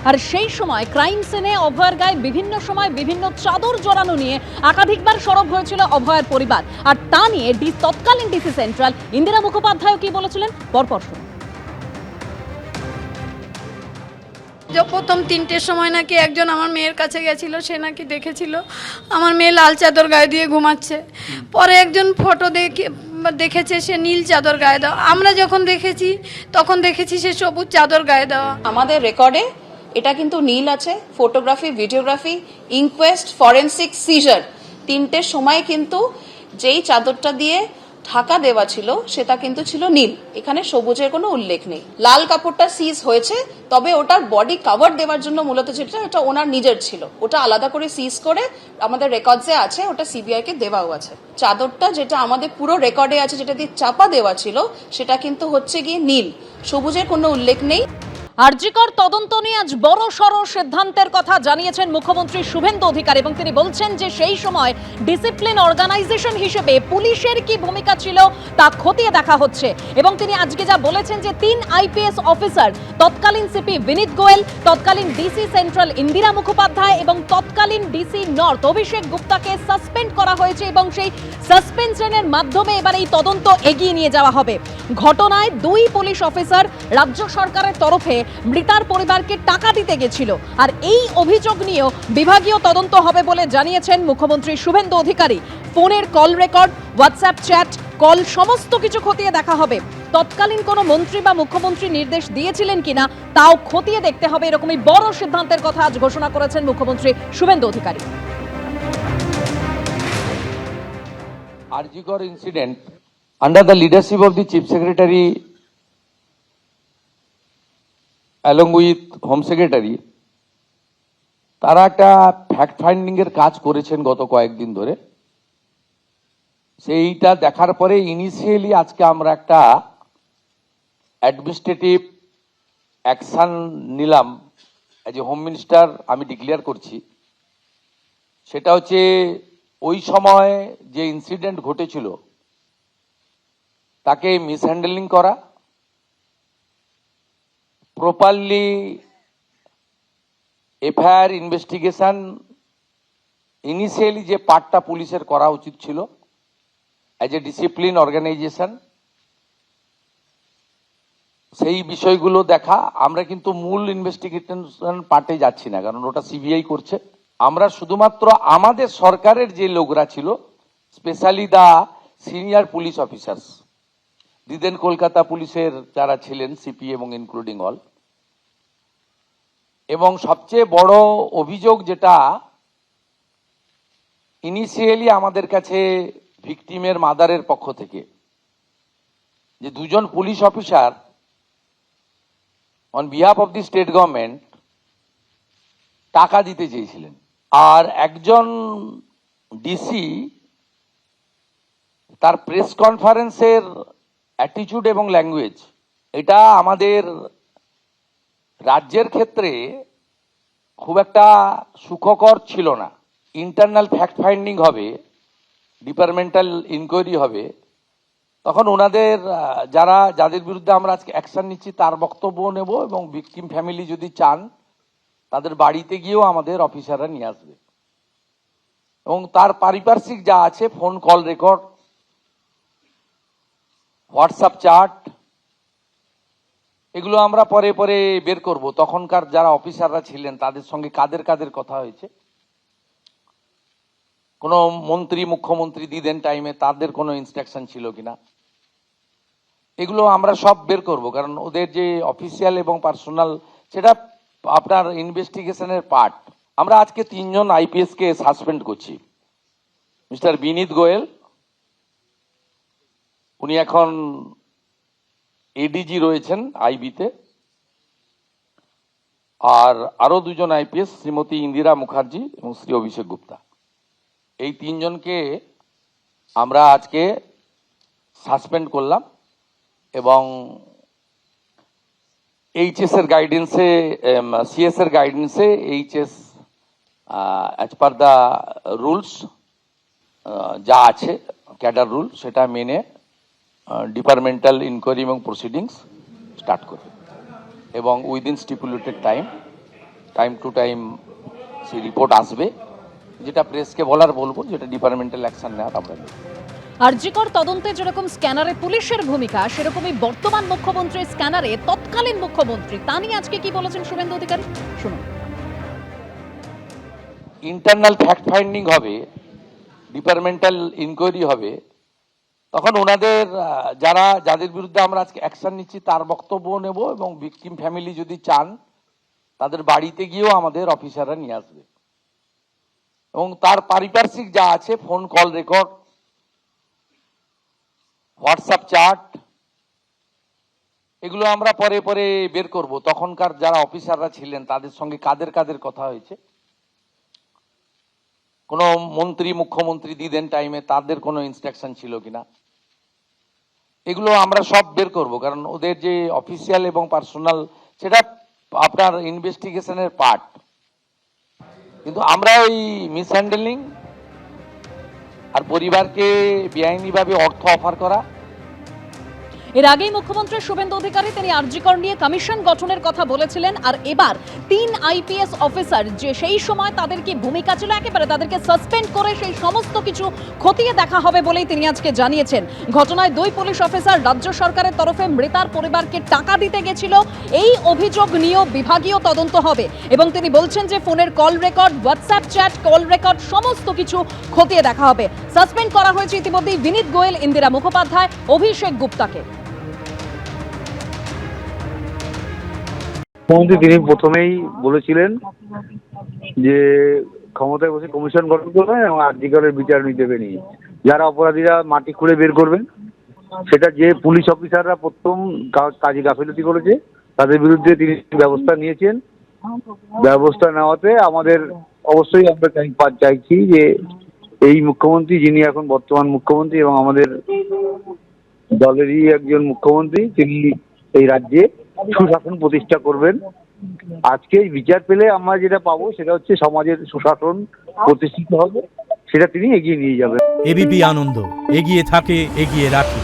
আর সেই সময় ক্রাইম সিনে অভয়ের গায়ে বিভিন্ন সময় বিভিন্ন চাদর জড়ানো নিয়ে একাধিকবার সরব হয়েছিল অভয়ের পরিবার। আর তা নিয়ে তৎকালীন ডিসি সেন্ট্রাল ইন্দিরা মুখোপাধ্যায় কি বলেছিলেন পরপর শুনুন। প্রথম 3টের সময় নাকি একজন আমার মেয়ের কাছে গেছিল, সে নাকি দেখেছিল আমার মেয়ে লাল চাদর গায়ে দিয়ে ঘুমাচ্ছে। পরে একজন ফটো দেখেছে সে নীল চাদর গায়ে দেওয়া। আমরা যখন দেখেছি তখন দেখেছি সে সবুজ চাদর গায়ে দেওয়া। আমাদের রেকর্ডে এটা কিন্তু নীল আছে, photography, videography, inquest, forensic, seizure 3টের সময় কিন্তু যেই চাদরটা দিয়ে ঢাকা দেওয়া ছিল সেটা কিন্তু ছিল নীল, এখানে সবুজের কোনো উল্লেখ নেই। লাল কাপড়টা সিজ হয়েছে, তবে ওটার বডি কভার দেওয়ার জন্য মূলত যেটা এটা ওনার নিজের ছিল, ওটা আলাদা করে সিজ করে আমাদের রেকর্ডসে আছে, ওটা সিবিআই কে দেওয়াও আছে। চাদরটা যেটা আমাদের পুরো রেকর্ডে আছে যেটা দিয়ে চাপা দেওয়া ছিল সেটা কিন্তু হচ্ছে গিয়ে নীল, সবুজের কোনো উল্লেখ নেই। আরজিকর তদন্ত নিয়ে আজ বড় সড় সিদ্ধান্তের কথা জানিয়েছেন মুখ্যমন্ত্রী শুভেন্দু অধিকারী এবং তিনি বলছেন যে সেই সময় ডিসিপ্লিন অর্গানাইজেশন হিসেবে পুলিশের কি ভূমিকা ছিল তা খতিয়ে দেখা হচ্ছে। এবং তিনি আজকে যা বলেছেন যে 3 আইপিএস অফিসার, তৎকালীন সিপি বিনীত গোয়েল, তৎকালীন ডিসি সেন্ট্রাল ইন্দিরা মুখোপাধ্যায় এবং তৎকালীন ডিসি নর্থ অভিষেক গুপ্তাকে সাসপেন্ড করা হয়েছে এবং সেই সাসপেনশনের মাধ্যমে এবার এই তদন্ত এগিয়ে নিয়ে যাওয়া হবে। ঘটনায় 2 পুলিশ অফিসার রাজ্য সরকারের তরফে মৃতার পরিবারকে টাকা দিতে গেছিল। আর এই অভিযোগ নিয়েও বিভাগীয় তদন্ত হবে বলে জানিয়েছেন মুখ্যমন্ত্রী শুভেন্দু অধিকারী। ফোনের call record, WhatsApp chat, call সমস্ত কিছু খতিয়ে দেখা হবে। তৎকালীন কোনো মন্ত্রী বা মুখ্যমন্ত্রী নির্দেশ দিয়েছিলেন কিনা তাও খতিয়ে দেখতে হবে। এরকমই বড় সিদ্ধান্তের কথা আজ ঘোষণা করেছেন মুখ্যমন্ত্রী Suvendu Adhikari. Arjigor incident under the leadership of the Chief Secretary along with Home Secretary, তারা একটা ফ্যাক্ট ফাইন্ডিং এর কাজ করেছেন গত কয়েকদিন ধরে। সেইটা দেখার পরে ইনিশিয়ালি আজকে আমরা একটা অ্যাডমিনিস্ট্রেটিভ অ্যাকশন নিলাম। অ্যাজ এ হোম মিনিস্টার আমি ডিক্লেয়ার করছি, সেটা হচ্ছে ওই সময় যে ইনসিডেন্ট ঘটেছিল তাকে মিসহ্যান্ডেলিং করা, প্রপারলি এফআইআর ইনভেস্টিগেশন ইনিশিয়ালি যে পার্টটা পুলিশের করা উচিত ছিল অ্যাজ এ ডিসিপ্লিন অর্গানাইজেশন, সেই বিষয়গুলো দেখা। আমরা কিন্তু মূল ইনভেস্টিগেশন পার্টে যাচ্ছি না, কারণ ওটা সিবিআই করছে। আমরা শুধুমাত্র আমাদের সরকারের যে লোকরা ছিল, specially the senior police officers, দিদেন কলকাতা পুলিশের যারা ছিলেন সিপি এবং ইনক্লুডিং অল, এবং সবচেয়ে বড় অভিযোগ যেটা ইনিশিয়ালি আমাদের কাছে ভিকটিমের মাদারের পক্ষ থেকে, যে 2জন police officer on behalf of the state government টাকা দিতে চেয়েছিলেন। আর একজন ডিসি তার প্রেস কনফারেন্সের অ্যাটিটিউড এবং ল্যাঙ্গুয়েজ, এটা আমাদের রাজ্যের ক্ষেত্রে খুব একটা সুখকর ছিল না। ইন্টারনাল ফ্যাক্ট ফাইন্ডিং হবে, ডিপার্টমেন্টাল ইনকোয়ারি হবে, তখন ওনাদের যাদের বিরুদ্ধে আমরা আজকে অ্যাকশন নিচ্ছি তার বক্তব্য নেব, এবং ভিকটিম ফ্যামিলি যদি চান তাদের বাড়িতে গিয়েও আমাদের অফিসাররা নিয়ে আসবে, এবং তার পারিপার্শ্বিক যা আছে, phone call record, WhatsApp chat, এগুলো আমরা পরে পরে বের করব। তখনকার যারা অফিসাররা ছিলেন তাদের সঙ্গে কাদের কাদের কথা হয়েছে, কোনো মন্ত্রী মুখ্যমন্ত্রী দিদেন টাইমে তাদের কোনো ইনস্ট্রাকশন ছিল কিনা, এগুলো আমরা সব বের করব। কারণ ওদের যে অফিসিয়াল এবং পার্সোনাল, সেটা আপনার ইনভেস্টিগেশনের পার্ট। আমরা আজকে 3জন আইপিএস কে সাসপেন্ড করছি। মিস্টার বিনীত গোয়েল, উনি এখন এডিজি রয়েছেন আইবিতে, আর আরো 2জন আইপিএস, শ্রীমতী ইন্দিরা মুখার্জি এবং শ্রী অভিষেক গুপ্তা, এই 3জনকে আমরা আজকে সাসপেন্ড করলাম। এবং এইচএস এর গাইডেন্সে, সিএস এর গাইডেন্সে HS as per the rules যা আছে ক্যাডার রুল, সেটা মেনে ডিপার্টমেন্টাল ইনকোয়ারি এবং প্রসিডিংস স্টার্ট করবে, এবং within stipulated time time to time সেই রিপোর্ট আসবে, যেটা প্রেসকে বলবো, যেটা ডিপার্টমেন্টাল অ্যাকশন নেওয়ার আমরা নেব। আরজিকর তদন্তে যেরকম স্ক্যানারে পুলিশের ভূমিকা, সেরকমই বর্তমান মুখ্যমন্ত্রীর স্ক্যানারে তৎকালীন মুখ্যমন্ত্রী। তা নিয়ে আজকে কি বলেছেন শুভেন্দু অধিকারী, শুনুন। ইন্টারনাল ফ্যাক্ট ফাইন্ডিং হবে, ডিপার্টমেন্টাল ইনকোয়ারি হবে, তখন ওনাদের যাদের বিরুদ্ধে আমরা আজকে অ্যাকশন নিচ্ছি তার বক্তব্য নেব, এবং ভিকটিম ফ্যামিলি যদি চান তাদের বাড়িতে গিয়েও আমাদের অফিসাররা নিয়ে আসবে, এবং তার পারিপার্শ্বিক যা আছে, phone call record, WhatsApp chat, এগুলো আমরা পরে পরে বের করব। তখনকার যারা অফিসাররা ছিলেন তাদের সঙ্গে কাদের কাদের কথা হয়েছে, কোনো মন্ত্রী মুখ্যমন্ত্রী দিদেন টাইমে তাদের কোনো ইনস্ট্রাকশন ছিল কিনা, এগুলো আমরা সব বের করব। কারণ ওদের যে অফিসিয়াল এবং পার্সোনাল, সেটা আপনার ইনভেস্টিগেশনের পার্ট, কিন্তু আমরা ওই মিসহ্যান্ডেলিং আর পরিবারকে বেআইনিভাবে অর্থ অফার করা। এর আগেই মুখ্যমন্ত্রী শুভেন্দু অধিকারী তিনি আরজিকর নিয়ে কমিশন গঠনের কথা বলেছিলেন, আর এবার 3 আইপিএস অফিসার যে সেই সময় তাদের কি ভূমিকা ছিল, একেবারে তাদেরকে সাসপেন্ড করে সেই সমস্ত কিছু খতিয়ে দেখা হবে বলেই তিনি আজকে জানিয়েছেন। ঘটনায় 2 পুলিশ অফিসার রাজ্য সরকারের তরফে মৃতার পরিবারকে টাকা দিতে গেছিল, এই অভিযোগ নিয়েও বিভাগীয় তদন্ত হবে। এবং তিনি বলছেন যে ফোনের call record, WhatsApp chat, call record সমস্ত কিছু খতিয়ে দেখা হবে। সাসপেন্ড করা হয়েছে ইতিমধ্যেই বিনীত গোয়েল, ইন্দিরা মুখোপাধ্যায়, অভিষেক গুপ্তাকে। মুখ্যমন্ত্রী তিনি প্রথমেই বলেছিলেন যে ক্ষমতায় বসে কমিশন গঠন করবেন এবং আরজিকরের বিচার দেবেন, যারা অপরাধীরা মাটি খুঁড়ে বের করবেন। সেটা যে পুলিশ অফিসাররা প্রথম কাজে গাফিলতি করেছে তাদের বিরুদ্ধে তিনি ব্যবস্থা নিয়েছেন। ব্যবস্থা নেওয়াতে আমাদের অবশ্যই আমরা চাইছি যে এই মুখ্যমন্ত্রী, যিনি এখন বর্তমান মুখ্যমন্ত্রী এবং আমাদের দলেরই একজন মুখ্যমন্ত্রী, তিনি এই রাজ্যে সুশাসন প্রতিষ্ঠা করবেন। আজকে বিচার পেলে আমরা যেটা পাবো সেটা হচ্ছে সমাজের সুশাসন প্রতিষ্ঠিত হবে, সেটা তিনি এগিয়ে নিয়ে যাবেন। এবিপি আনন্দ এগিয়ে থাকে, এগিয়ে রাখে।